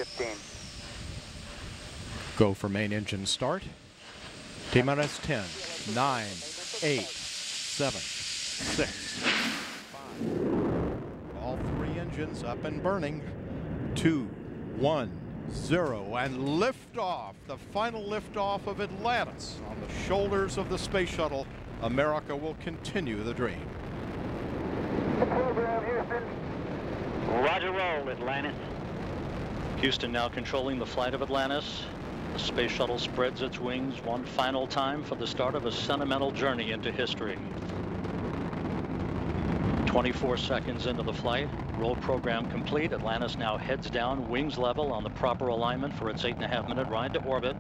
15. Go for main engine start. T-minus 10, 9, 8, 7, 6, 5. All three engines up and burning. 2, 1, 0, and liftoff. The final liftoff of Atlantis on the shoulders of the space shuttle. America will continue the dream. Program, Houston. Roger, roll, Atlantis. Houston now controlling the flight of Atlantis. The space shuttle spreads its wings one final time for the start of a sentimental journey into history. 24 seconds into the flight, roll program complete. Atlantis now heads down, wings level on the proper alignment for its 8.5-minute ride to orbit.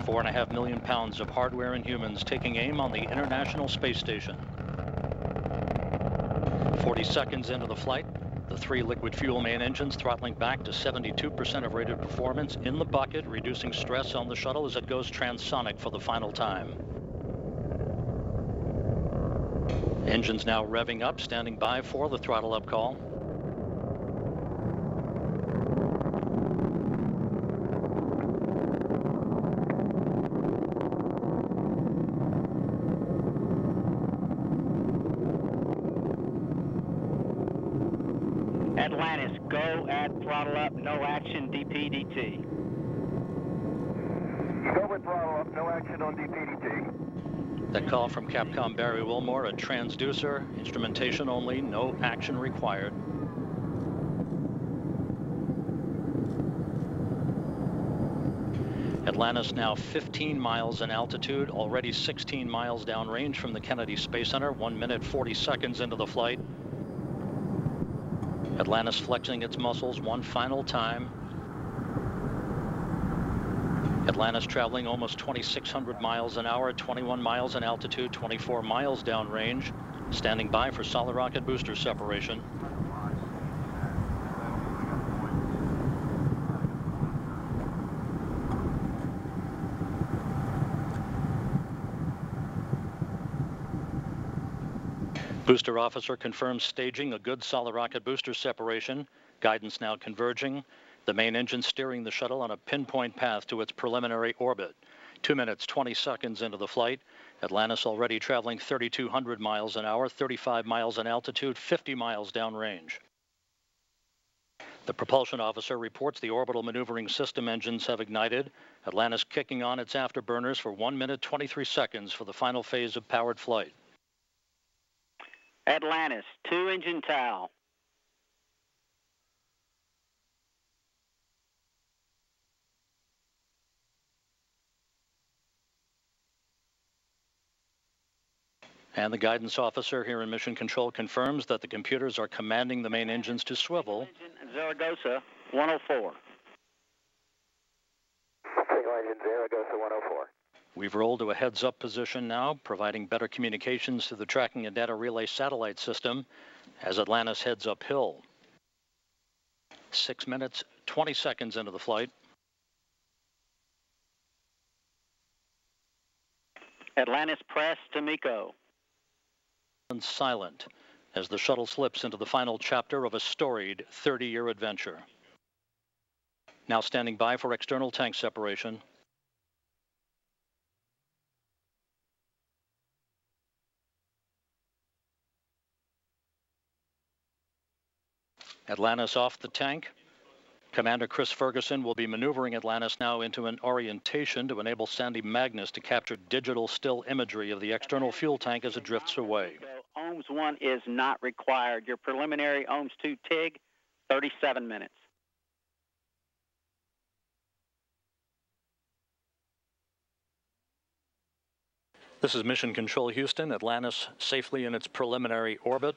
4.5 million pounds of hardware and humans taking aim on the International Space Station. 40 seconds into the flight, the three liquid fuel main engines throttling back to 72% of rated performance in the bucket, reducing stress on the shuttle as it goes transonic for the final time. Engines now revving up, standing by for the throttle up call. Atlantis, go at throttle up, no action, DPDT. Go with throttle up, no action on DPDT. That call from Capcom Barry Wilmore, a transducer, instrumentation only, no action required. Atlantis now 15 miles in altitude, already 16 miles downrange from the Kennedy Space Center, 1 minute 40 seconds into the flight. Atlantis flexing its muscles one final time. Atlantis traveling almost 2,600 miles an hour, 21 miles in altitude, 24 miles downrange, standing by for solid rocket booster separation. Booster officer confirms staging a good solid rocket booster separation. Guidance now converging. The main engine steering the shuttle on a pinpoint path to its preliminary orbit. 2 minutes, 20 seconds into the flight. Atlantis already traveling 3,200 miles an hour, 35 miles in altitude, 50 miles downrange. The propulsion officer reports the orbital maneuvering system engines have ignited. Atlantis kicking on its afterburners for 1 minute, 23 seconds for the final phase of powered flight. Atlantis, 2 engine towel. And the guidance officer here in Mission Control confirms that the computers are commanding the main engines to swivel. Zaragoza, 104. Single engine Zaragoza, 104. We've rolled to a heads-up position now, providing better communications to the tracking and data relay satellite system as Atlantis heads uphill. 6 minutes, 20 seconds into the flight. Atlantis press to MECO. And silent as the shuttle slips into the final chapter of a storied 30-year adventure. Now standing by for external tank separation. Atlantis off the tank. Commander Chris Ferguson will be maneuvering Atlantis now into an orientation to enable Sandy Magnus to capture digital still imagery of the external fuel tank as it drifts away. OMS 1 is not required. Your preliminary OMS 2 TIG, 37 minutes. This is Mission Control Houston. Atlantis safely in its preliminary orbit.